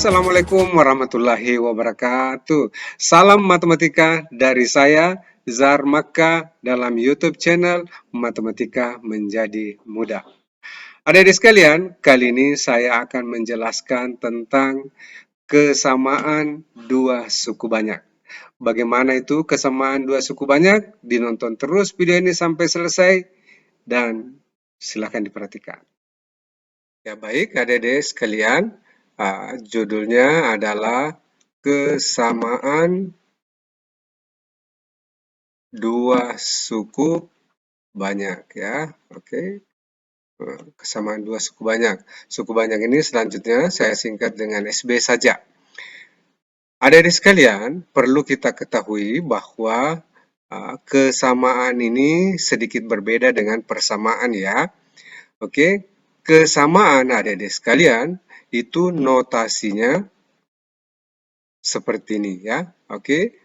Assalamualaikum warahmatullahi wabarakatuh. Salam matematika dari saya, Zar Makka, dalam YouTube channel Matematika Menjadi Mudah. Adik-adik sekalian, kali ini saya akan menjelaskan tentang kesamaan dua suku banyak. Bagaimana itu kesamaan dua suku banyak? Dinonton terus video ini sampai selesai dan silakan diperhatikan. Ya baik, adik-adik sekalian, judulnya adalah kesamaan dua suku banyak ya. Oke. Kesamaan dua suku banyak. Suku banyak ini selanjutnya saya singkat dengan SB saja. Adik-adik sekalian, perlu kita ketahui bahwa kesamaan ini sedikit berbeda dengan persamaan ya. Oke. Kesamaan adik-adik sekalian itu notasinya seperti ini ya. Oke.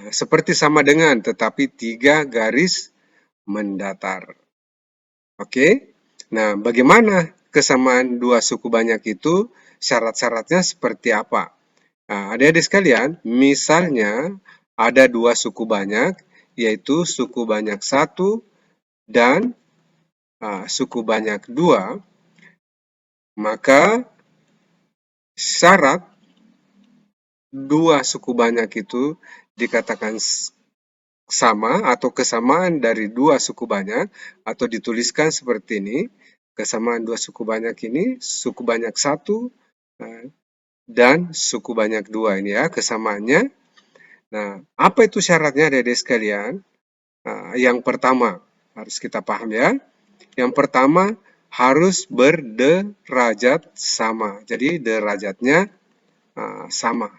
Seperti sama dengan tetapi 3 garis mendatar. Oke. Nah, bagaimana kesamaan dua suku banyak itu? Syarat-syaratnya seperti apa? Adik-adik sekalian, misalnya ada dua suku banyak, yaitu suku banyak 1 dan suku banyak 2, maka syarat dua suku banyak itu dikatakan sama atau kesamaan dari dua suku banyak, atau dituliskan seperti ini, kesamaan dua suku banyak ini, suku banyak 1 dan suku banyak 2 ini ya kesamaannya. Nah, apa itu syaratnya adik-adik sekalian? Yang pertama, harus kita paham ya. Yang pertama, harus berderajat sama. Jadi derajatnya sama.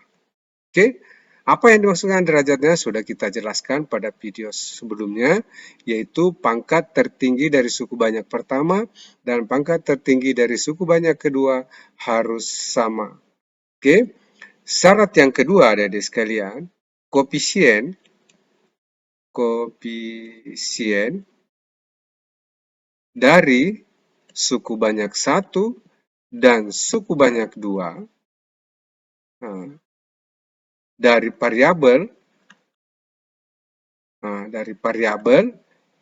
Oke. Apa yang dimaksudkan derajatnya sudah kita jelaskan pada video sebelumnya, yaitu pangkat tertinggi dari suku banyak pertama dan pangkat tertinggi dari suku banyak kedua harus sama. Oke. Syarat yang kedua adik-adik sekalian, koefisien dari suku banyak 1 dan suku banyak 2 dari variabel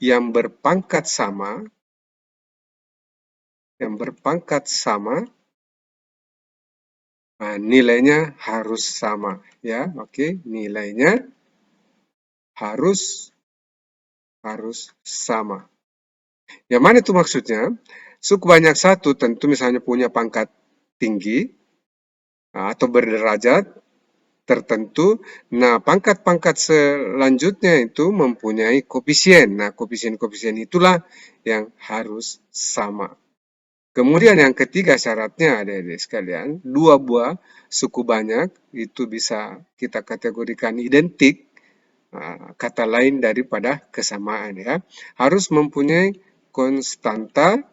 yang berpangkat sama, nilainya harus sama ya. Oke, nilainya harus sama. Yang mana itu maksudnya? Suku banyak 1 tentu misalnya punya pangkat tinggi atau berderajat tertentu. Nah, pangkat-pangkat selanjutnya itu mempunyai koefisien. Nah, koefisien-koefisien itulah yang harus sama. Kemudian yang ketiga syaratnya adik-adik sekalian, dua buah suku banyak itu bisa kita kategorikan identik, kata lain daripada kesamaan ya. Harus mempunyai konstanta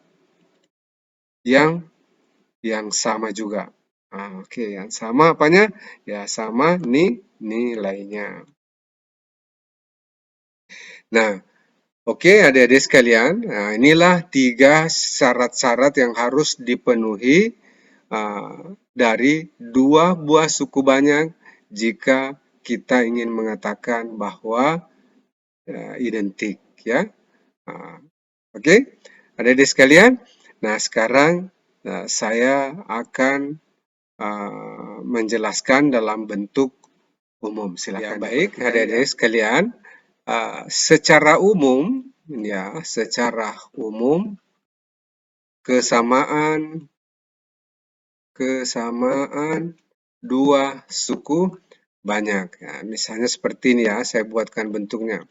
yang sama juga. Oke, yang sama apanya? Ya, sama nilainya. Nah, oke adik-adik sekalian, inilah 3 syarat-syarat yang harus dipenuhi dari dua buah suku banyak jika kita ingin mengatakan bahwa identik ya. Oke, adik-adik sekalian. Nah, sekarang saya akan menjelaskan dalam bentuk umum. Silakan. Ya, baik, adik-adik sekalian. Secara umum kesamaan dua suku banyak. Ya, misalnya seperti ini ya, saya buatkan bentuknya.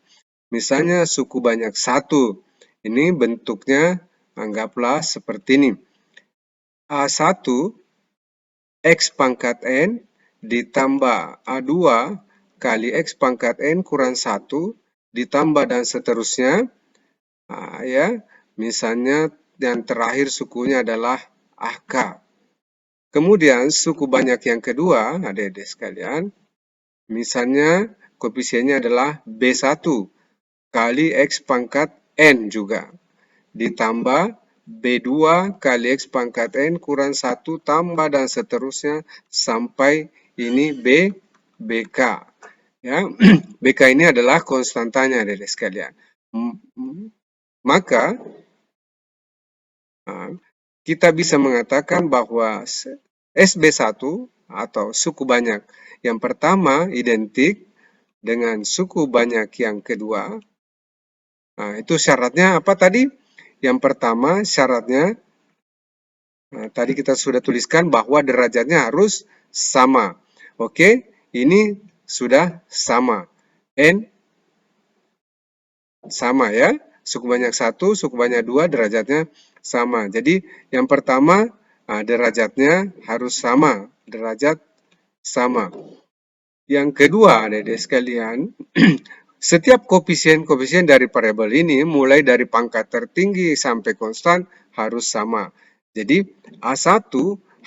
Misalnya suku banyak 1. Ini bentuknya anggaplah seperti ini. A1 X pangkat N ditambah A2 kali X pangkat N kurang 1 ditambah dan seterusnya. Ya, misalnya yang terakhir sukunya adalah AK. Kemudian suku banyak yang kedua, adik-adik sekalian, misalnya koefisiennya adalah B1 kali X pangkat N juga, ditambah B2 kali X pangkat N kurang 1 tambah dan seterusnya sampai ini BK. Ya, BK ini adalah konstantanya, adik-adik sekalian. Maka kita bisa mengatakan bahwa SB1 atau suku banyak yang pertama identik dengan suku banyak yang kedua. Nah, itu syaratnya apa tadi? Yang pertama syaratnya, tadi kita sudah tuliskan bahwa derajatnya harus sama. Oke, ini sudah sama. N sama ya. Suku banyak 1, suku banyak 2 derajatnya sama. Jadi yang pertama derajatnya harus sama. Derajat sama. Yang kedua, adik-adik sekalian, setiap koefisien-koefisien dari variabel ini mulai dari pangkat tertinggi sampai konstan harus sama. Jadi A1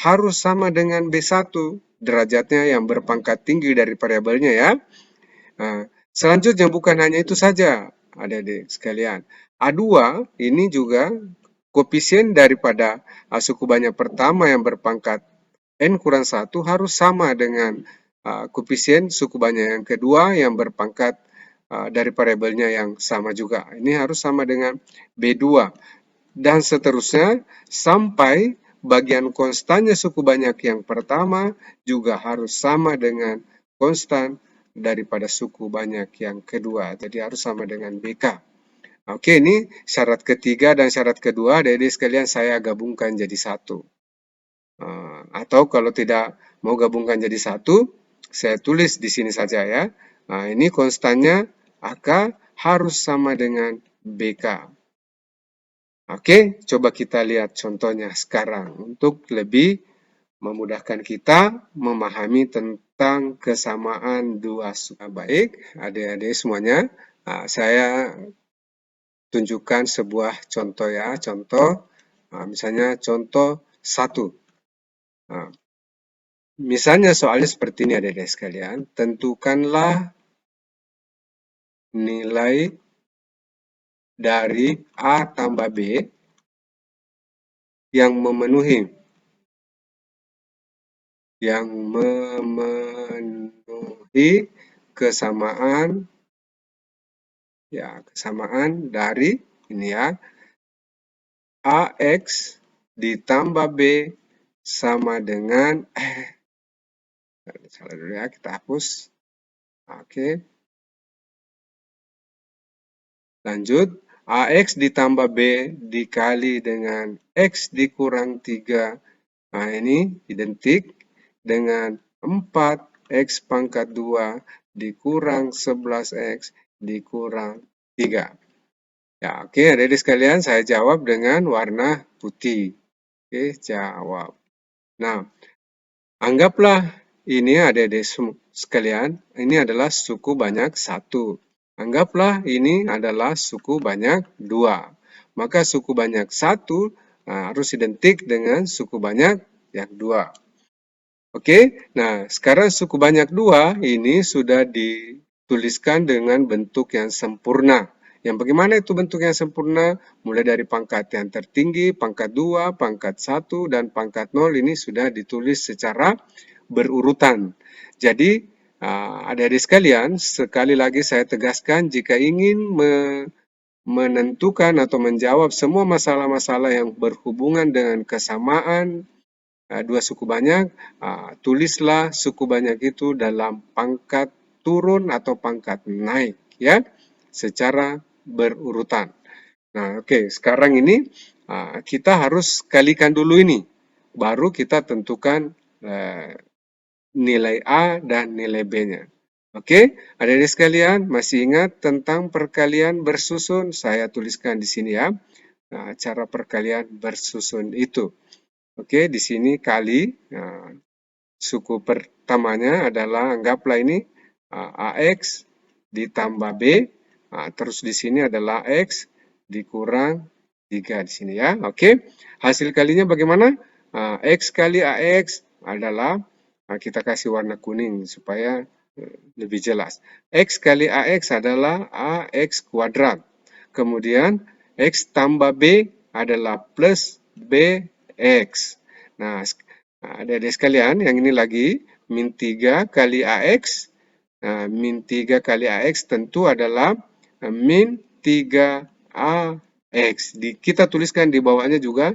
harus sama dengan B1 derajatnya yang berpangkat tinggi dari variabelnya ya. Nah, selanjutnya bukan hanya itu saja, adik-adik sekalian. A2 ini juga koefisien daripada suku banyak pertama yang berpangkat N kurang 1 harus sama dengan koefisien suku banyak yang kedua yang berpangkat dari variabelnya yang sama juga. Ini harus sama dengan B2. Dan seterusnya sampai bagian konstannya suku banyak yang pertama juga harus sama dengan konstan daripada suku banyak yang kedua. Jadi harus sama dengan BK. Oke, ini syarat ketiga dan syarat kedua, adik-adik sekalian saya gabungkan jadi satu. Atau kalau tidak mau gabungkan jadi satu, saya tulis di sini saja ya. Nah, ini konstannya AK harus sama dengan BK. Oke, coba kita lihat contohnya sekarang untuk lebih memudahkan kita memahami tentang kesamaan dua suku. Baik, adik-adik semuanya, saya tunjukkan sebuah contoh ya. Contoh, misalnya contoh 1. Misalnya soalnya seperti ini adik-adik sekalian, tentukanlah nilai dari A tambah B yang memenuhi kesamaan dari ini ya AX ditambah B sama dengan salah dulu ya, kita hapus. Oke. Lanjut, AX ditambah B dikali dengan X dikurang 3. Nah, ini identik dengan 4X pangkat 2 dikurang 11X dikurang 3. Ya, oke, adik-adik sekalian, saya jawab dengan warna putih. Oke, jawab. Nah, anggaplah ini adik-adik sekalian, ini adalah suku banyak 1. Anggaplah ini adalah suku banyak 2. Maka suku banyak 1 harus identik dengan suku banyak yang 2. Oke, nah sekarang suku banyak 2 ini sudah dituliskan dengan bentuk yang sempurna. Yang bagaimana itu bentuk yang sempurna? Mulai dari pangkat yang tertinggi, pangkat 2, pangkat 1, dan pangkat 0 ini sudah ditulis secara berurutan. Jadi, adik-adik sekalian, sekali lagi saya tegaskan, jika ingin menentukan atau menjawab semua masalah-masalah yang berhubungan dengan kesamaan dua suku banyak, tulislah suku banyak itu dalam pangkat turun atau pangkat naik, ya, secara berurutan. Nah, oke, sekarang ini kita harus kalikan dulu ini, baru kita tentukan nilai A dan nilai B-nya. Oke, adik-adik sekalian, masih ingat tentang perkalian bersusun? Saya tuliskan di sini ya, cara perkalian bersusun itu. Oke, di sini kali, suku pertamanya adalah, anggaplah ini AX ditambah B, terus di sini adalah X dikurang 3 di sini ya. Oke, hasil kalinya bagaimana? X kali AX adalah, kita kasih warna kuning supaya lebih jelas. X kali AX adalah AX kuadrat. Kemudian X tambah B adalah plus BX. Nah, adik-adik sekalian, yang ini lagi min 3 kali AX. Nah, min 3 kali AX tentu adalah min 3AX. Kita tuliskan di bawahnya juga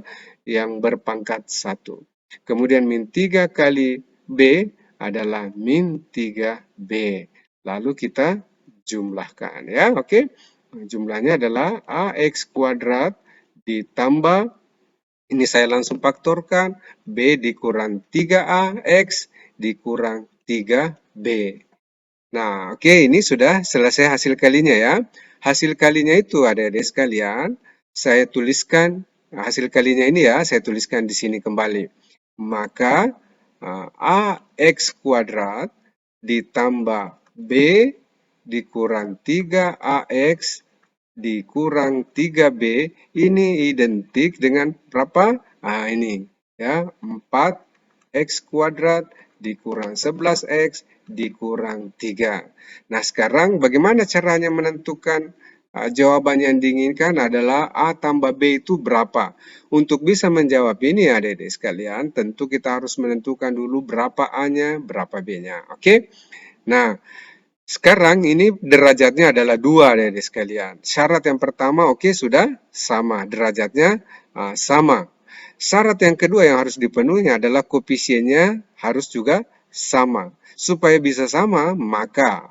yang berpangkat 1. Kemudian min 3 kali B adalah min 3B. Lalu kita jumlahkan ya, oke. Jumlahnya adalah AX kuadrat ditambah, ini saya langsung faktorkan, B dikurang 3AX dikurang 3B. Nah, oke, ini sudah selesai hasil kalinya ya. Hasil kalinya itu adik-adik sekalian, saya tuliskan, hasil kalinya ini ya, saya tuliskan di sini kembali. Maka AX kuadrat ditambah B dikurang 3AX dikurang 3B ini identik dengan berapa? Ini ya, 4X kuadrat dikurang 11X dikurang 3. Nah, sekarang bagaimana caranya menentukan jawaban yang diinginkan adalah A tambah B itu berapa? Untuk bisa menjawab ini adik-adik sekalian, tentu kita harus menentukan dulu berapa A-nya, berapa B-nya. Oke? Nah, sekarang ini derajatnya adalah 2 adik-adik sekalian. Syarat yang pertama oke sudah sama, derajatnya sama. Syarat yang kedua yang harus dipenuhi adalah koefisiennya harus juga sama. Supaya bisa sama, maka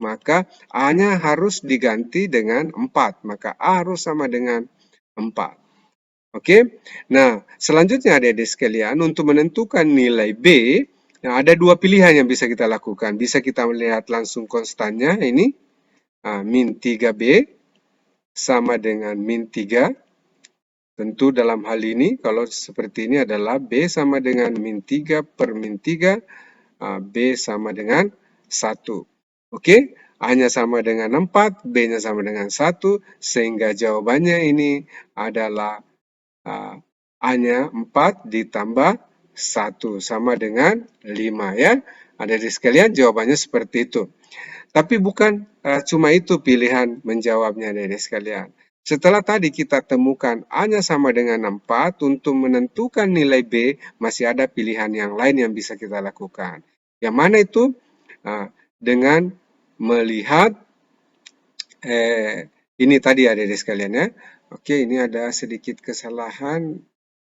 maka A-nya harus diganti dengan 4. Maka A harus sama dengan 4. Oke. Nah, selanjutnya adik-adik sekalian, untuk menentukan nilai B, nah ada dua pilihan yang bisa kita lakukan. Bisa kita melihat langsung konstannya ini, min 3B sama dengan min 3. Tentu dalam hal ini, kalau seperti ini adalah B sama dengan min 3 per min 3, B sama dengan 1. Oke, A-nya sama dengan 4, B-nya sama dengan 1, sehingga jawabannya ini adalah A-nya 4 ditambah 1 sama dengan 5 ya. Adik-adik sekalian jawabannya seperti itu. Tapi bukan cuma itu pilihan menjawabnya adik-adik sekalian. Setelah tadi kita temukan A-nya sama dengan 4, untuk menentukan nilai B, masih ada pilihan yang lain yang bisa kita lakukan. Yang mana itu? Dengan melihat, ini tadi adik-adik sekalian ya. Oke, ini ada sedikit kesalahan.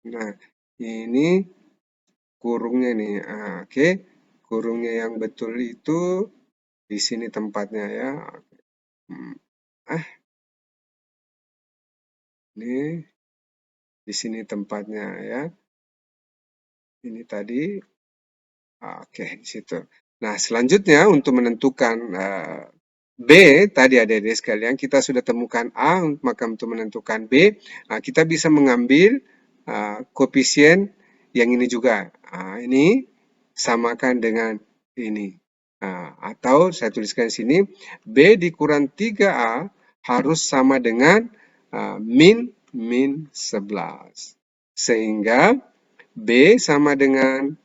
Nah, ini kurungnya nih. Oke, kurungnya yang betul itu di sini tempatnya ya. Ini di sini tempatnya ya. Ini tadi, oke di situ. Nah, selanjutnya untuk menentukan B, tadi adik-adik sekalian, kita sudah temukan A, maka untuk menentukan B, kita bisa mengambil koefisien yang ini juga. Ini samakan dengan ini. Atau saya tuliskan di sini, B dikurang 3A harus sama dengan min 11. Sehingga B sama dengan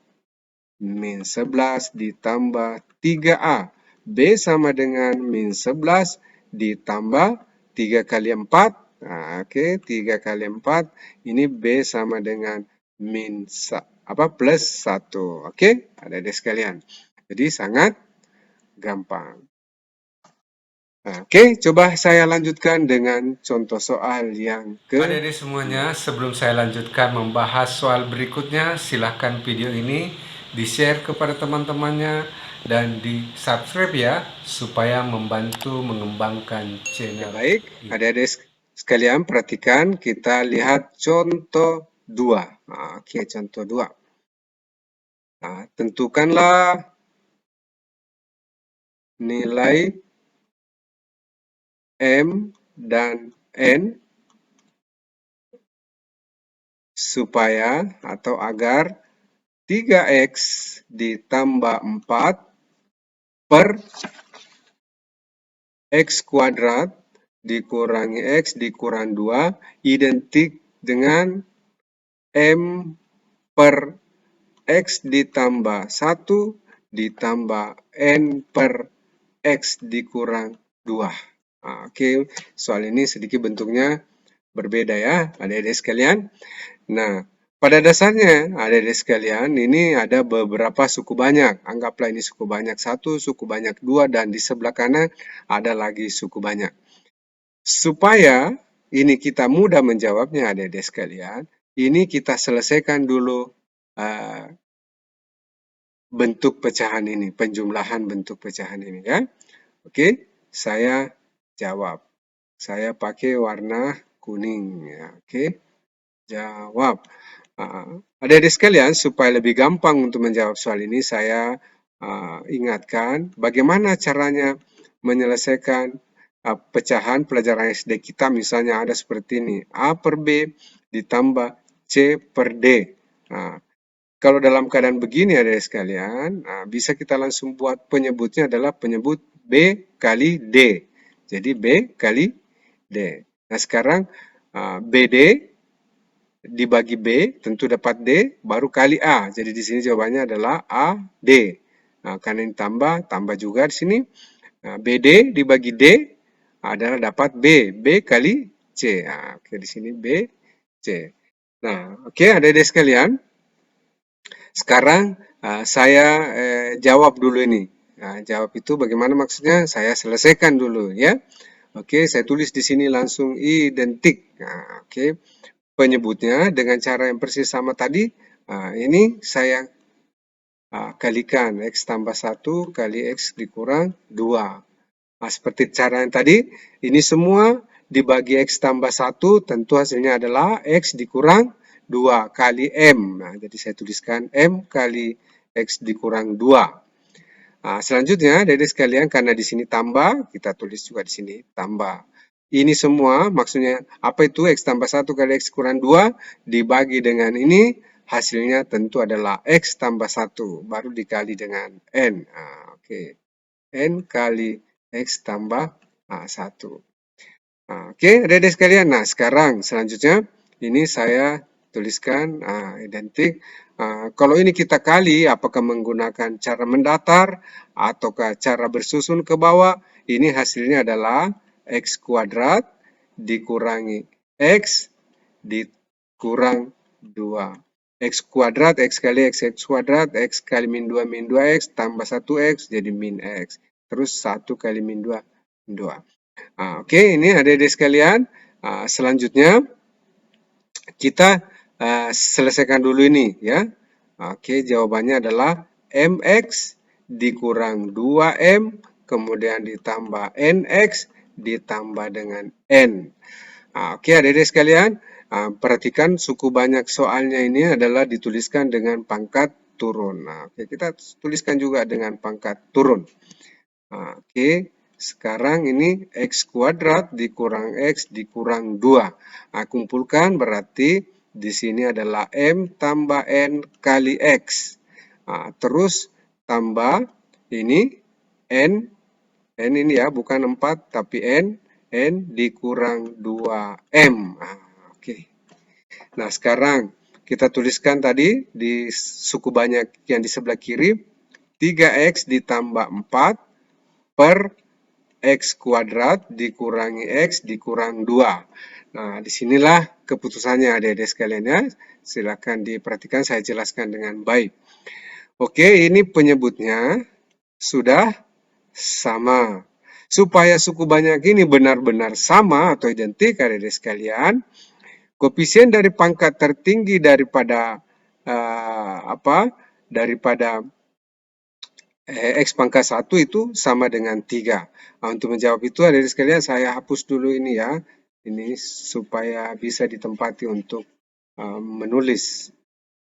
min 11 ditambah 3A. B sama dengan min 11 ditambah 3 kali 4. Oke, 3 kali 4. Ini B sama dengan plus 1. Oke, adik-adik sekalian. Jadi sangat gampang. Oke, coba saya lanjutkan dengan contoh soal yang Adik-adik semuanya, sebelum saya lanjutkan membahas soal berikutnya, silahkan video ini di-share kepada teman-temannya dan di-subscribe ya, supaya membantu mengembangkan channel. Baik, adik-adik sekalian perhatikan, kita lihat contoh 2. Oke, contoh 2. Tentukanlah nilai M dan N supaya atau agar 3X ditambah 4 per X kuadrat dikurangi X dikurang 2 identik dengan M per X ditambah 1 ditambah N per X dikurang 2. Oke, soal ini sedikit bentuknya berbeda ya, adik-adik sekalian. Nah, pada dasarnya, adik-adik sekalian, ini ada beberapa suku banyak. Anggaplah ini suku banyak 1, suku banyak 2, dan di sebelah kanan ada lagi suku banyak. Supaya ini kita mudah menjawabnya, adik-adik sekalian, ini kita selesaikan dulu uh, bentuk pecahan ini, penjumlahan bentuk pecahan ini ya. Oke, saya jawab. Saya pakai warna kuning ya. Oke, jawab. Adik-adik sekalian, supaya lebih gampang untuk menjawab soal ini, saya ingatkan bagaimana caranya menyelesaikan pecahan pelajaran SD kita. Misalnya ada seperti ini, A per B ditambah C per D. Nah, kalau dalam keadaan begini adik sekalian, bisa kita langsung buat penyebutnya adalah penyebut B kali D. Jadi B kali D. Nah sekarang BD dibagi B tentu dapat D baru kali A. Jadi di sini jawabannya adalah AD. Nah, karena ini tambah juga di sini. BD dibagi D adalah dapat B. B kali C. Nah, oke di sini B C. Nah, oke adik-adik sekalian. Sekarang saya jawab dulu ini. Nah, jawab itu bagaimana maksudnya? Saya selesaikan dulu ya. Oke, saya tulis di sini langsung identik. Nah, oke, penyebutnya dengan cara yang persis sama tadi. Ini saya kalikan X tambah 1 kali X dikurang 2. Nah, seperti cara yang tadi, ini semua dibagi X tambah 1, tentu hasilnya adalah X dikurang 2 kali M. Nah, jadi saya tuliskan M kali X dikurang 2. Nah, selanjutnya, dari sekalian, karena di sini tambah, kita tulis juga di sini tambah. Ini semua, maksudnya, apa itu X tambah 1 kali X kurang 2, dibagi dengan ini, hasilnya tentu adalah X tambah 1, baru dikali dengan N. Nah, oke. N kali X tambah 1. Oke, adik-adik sekalian. Nah, sekarang selanjutnya ini saya tuliskan identik. Kalau ini kita kali, apakah menggunakan cara mendatar ataukah cara bersusun ke bawah? Ini hasilnya adalah X kuadrat dikurangi X dikurang 2. X kuadrat, X kali X, X kuadrat, X kali min 2 X, tambah 1X, jadi min X. Terus 1 kali min 2, 2. Oke, ini adik-adik sekalian. Selanjutnya, kita selesaikan dulu ini ya. Oke, jawabannya adalah MX dikurang 2M, kemudian ditambah NX, ditambah dengan N. Oke, adik-adik sekalian, perhatikan suku banyak soalnya ini adalah dituliskan dengan pangkat turun. Oke, kita tuliskan juga dengan pangkat turun. Oke, sekarang ini X kuadrat dikurang X dikurang 2. Kumpulkan berarti di sini adalah M tambah N kali X. Terus tambah ini N ini ya bukan 4 tapi N dikurang 2M. Oke. Nah sekarang kita tuliskan tadi di suku banyak yang di sebelah kiri 3X ditambah 4 per X kuadrat dikurangi X dikurang 2. Nah, disinilah keputusannya adik-adik sekalian ya. Silakan diperhatikan, saya jelaskan dengan baik. Oke, ini penyebutnya sudah sama. Supaya suku banyak ini benar-benar sama atau identik adik-adik sekalian, koefisien dari pangkat tertinggi daripada daripada X pangkat 1 itu sama dengan 3. Untuk menjawab itu adik-adik sekalian saya hapus dulu ini ya. Ini supaya bisa ditempati untuk menulis.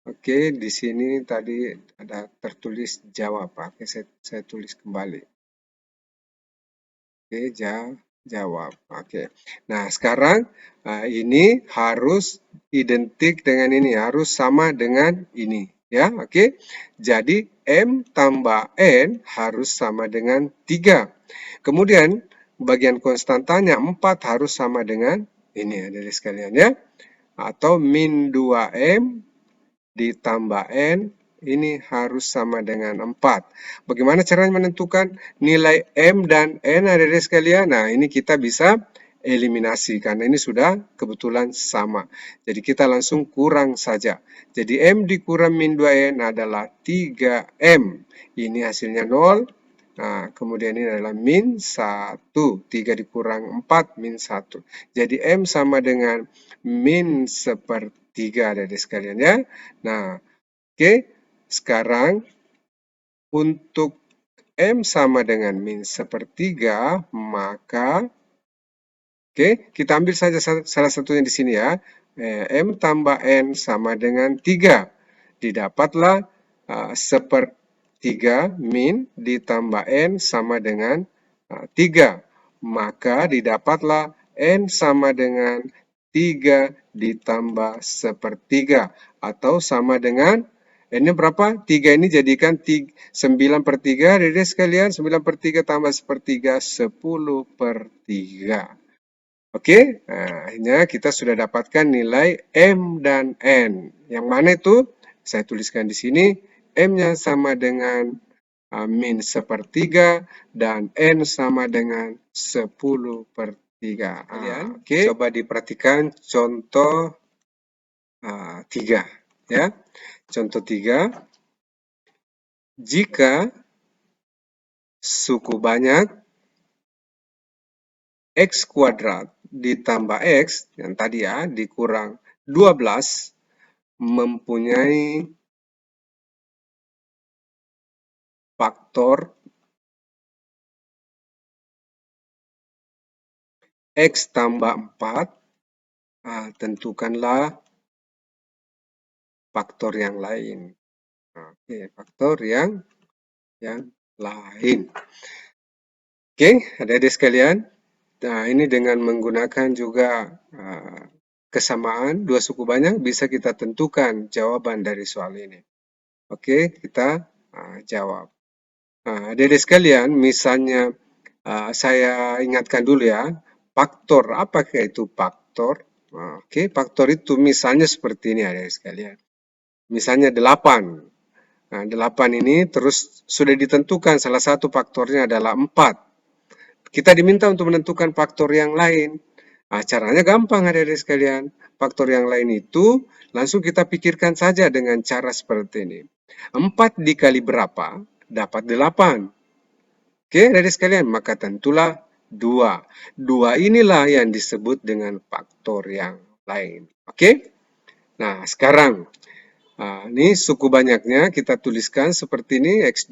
Oke, di sini tadi ada tertulis jawab. Oke, saya tulis kembali. Oke, jawab. Oke. Nah, sekarang ini harus identik dengan ini, harus sama dengan ini. Ya, oke. Jadi M tambah N harus sama dengan 3. Kemudian bagian konstantanya 4 harus sama dengan ini adik sekalian ya. Atau min 2M ditambah N ini harus sama dengan 4. Bagaimana caranya menentukan nilai M dan N adik-adik sekalian? Nah, ini kita bisa eliminasi karena ini sudah kebetulan sama. Jadi kita langsung kurang saja. Jadi M dikurang min 2N adalah 3M. Ini hasilnya 0. Nah, kemudian ini adalah min 1. 3 dikurang 4, min 1. Jadi M sama dengan min sepertiga adik sekalian ya. Nah, oke. Sekarang untuk M sama dengan min sepertiga, maka oke, kita ambil saja salah satunya di sini ya. M tambah N sama dengan 3. Didapatlah sepertiga min ditambah N sama dengan 3. Maka didapatlah N sama dengan 3 ditambah sepertiga. Atau sama dengan N-nya berapa? 3 ini jadikan 9 per 3, adik sekalian. 9 per 3 tambah sepertiga, 10 per 3. Oke, nah, akhirnya kita sudah dapatkan nilai M dan N. Yang mana itu? Saya tuliskan di sini. M-nya sama dengan min sepertiga dan N sama dengan 10 per 3. Oke, coba diperhatikan contoh 3. Ya. Contoh 3. Jika suku banyak X kuadrat ditambah X, yang tadi ya, dikurang 12, mempunyai faktor X tambah 4, tentukanlah faktor yang lain. Oke, faktor yang lain. Oke, adik-adik sekalian, nah ini dengan menggunakan juga kesamaan dua suku banyak bisa kita tentukan jawaban dari soal ini. Oke, kita jawab. Adik-adik sekalian, misalnya saya ingatkan dulu ya, faktor, apakah itu faktor? Oke, faktor itu misalnya seperti ini adik-adik sekalian. Misalnya 8. Nah, 8 ini terus sudah ditentukan salah satu faktornya adalah 4. Kita diminta untuk menentukan faktor yang lain. Caranya gampang adik-adik sekalian. Faktor yang lain itu langsung kita pikirkan saja dengan cara seperti ini. 4 dikali berapa? Dapat 8. Oke, adik-adik sekalian, maka tentulah 2. 2 inilah yang disebut dengan faktor yang lain. Oke? Nah, sekarang ini suku banyaknya kita tuliskan seperti ini, X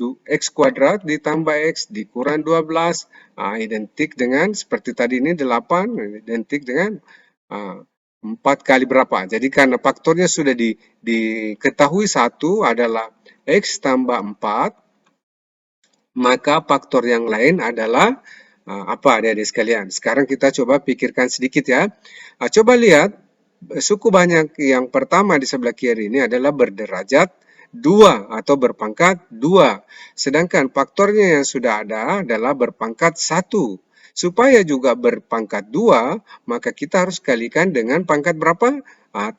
kuadrat ditambah X dikurang 12, identik dengan seperti tadi ini 8, identik dengan 4 kali berapa. Jadi karena faktornya sudah diketahui satu adalah X tambah 4, maka faktor yang lain adalah apa adik-adik sekalian. Sekarang kita coba pikirkan sedikit ya. Coba lihat. Suku banyak yang pertama di sebelah kiri ini adalah berderajat 2 atau berpangkat 2. Sedangkan faktornya yang sudah ada adalah berpangkat 1. Supaya juga berpangkat 2, maka kita harus kalikan dengan pangkat berapa?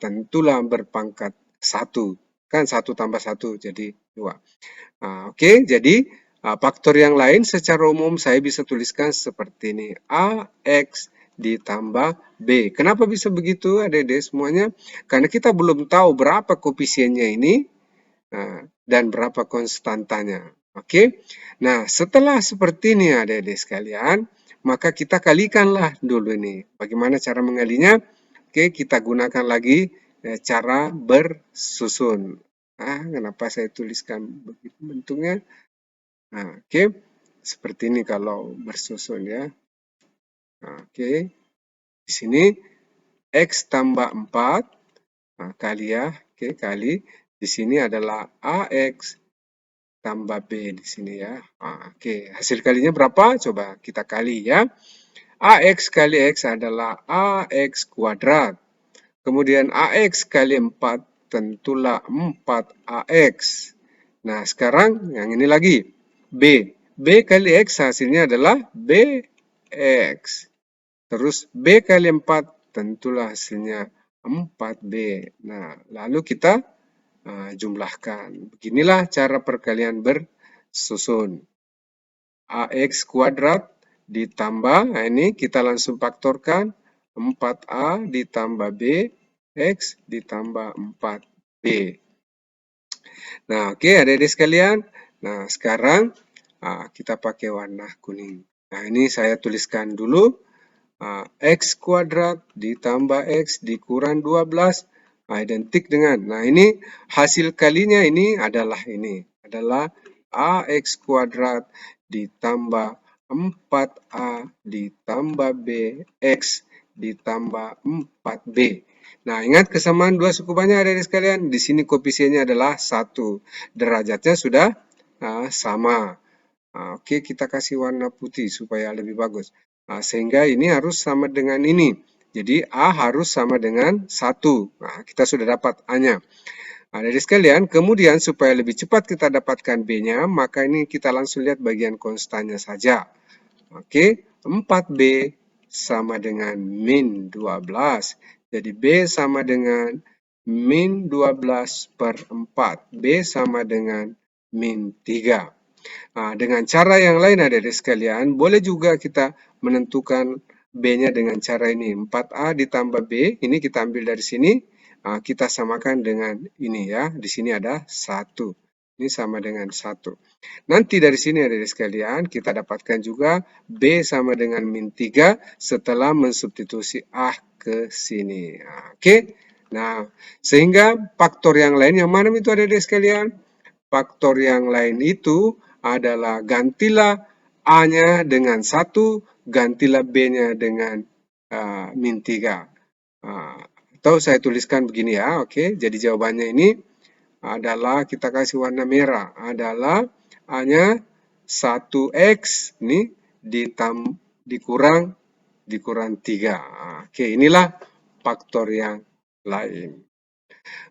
Tentulah berpangkat 1. Kan 1 tambah 1 jadi 2. Oke, jadi faktor yang lain secara umum saya bisa tuliskan seperti ini. AX ditambah B. Kenapa bisa begitu adik-adik semuanya? Karena kita belum tahu berapa koefisiennya ini dan berapa konstantanya. Oke. Nah, setelah seperti ini adik-adik sekalian, maka kita kalikanlah dulu ini. Bagaimana cara mengalinya? Oke, kita gunakan lagi cara bersusun. Kenapa saya tuliskan begitu bentuknya? Oke. Seperti ini kalau bersusun ya. Oke. Di sini X tambah 4 kali ya. Oke, kali. Di sini adalah AX tambah B di sini ya. Oke, hasil kalinya berapa? Coba kita kali ya. AX kali X adalah AX kuadrat. Kemudian AX kali 4 tentulah 4AX. Nah, sekarang yang ini lagi. B. B kali X hasilnya adalah BX. Terus B kali 4 tentulah hasilnya 4B. Nah, lalu kita jumlahkan. Beginilah cara perkalian bersusun. AX kuadrat ditambah, nah ini kita langsung faktorkan, 4A ditambah B, X ditambah 4B. Nah, oke adik-adik sekalian. Nah, sekarang kita pakai warna kuning. Nah, ini saya tuliskan dulu. X kuadrat ditambah X dikurang 12 identik dengan. Nah, ini hasil kalinya ini adalah AX kuadrat ditambah 4A ditambah BX ditambah 4B. Nah, ingat kesamaan dua suku banyak adik-adik sekalian. Di sini koefisiennya adalah 1. Derajatnya sudah sama. Oke, kita kasih warna putih supaya lebih bagus. Sehingga ini harus sama dengan ini. Jadi A harus sama dengan 1. Nah, kita sudah dapat A-nya. Adik-adik sekalian, kemudian supaya lebih cepat kita dapatkan B-nya, maka ini kita langsung lihat bagian konstannya saja. Oke, 4B sama dengan min 12. Jadi B sama dengan min 12 per 4. B sama dengan min 3. Nah, dengan cara yang lain adik-adik sekalian, boleh juga kita menentukan B-nya dengan cara ini. 4A ditambah B, ini kita ambil dari sini, kita samakan dengan ini ya. Di sini ada 1. Ini sama dengan 1. Nanti dari sini adik-adik sekalian, kita dapatkan juga B sama dengan min 3 setelah mensubstitusi A ke sini. Oke. Nah, sehingga faktor yang lain, yang mana itu adik-adik sekalian? Faktor yang lain itu adalah gantilah A-nya dengan 1, gantilah B-nya dengan min 3. Atau saya tuliskan begini ya, oke. Jadi jawabannya ini adalah, kita kasih warna merah, adalah A-nya 1X, ini dikurang 3. Oke, inilah faktor yang lain.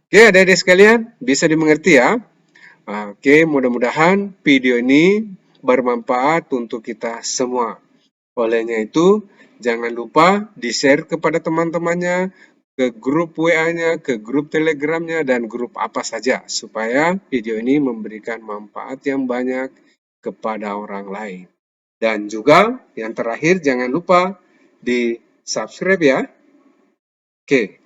Oke, adik-adik sekalian, bisa dimengerti ya? Oke, mudah-mudahan video ini bermanfaat untuk kita semua. Olehnya itu, jangan lupa di-share kepada teman-temannya, ke grup WA-nya, ke grup Telegram-nya, dan grup apa saja, supaya video ini memberikan manfaat yang banyak kepada orang lain. Dan juga yang terakhir, jangan lupa di subscribe ya. Oke.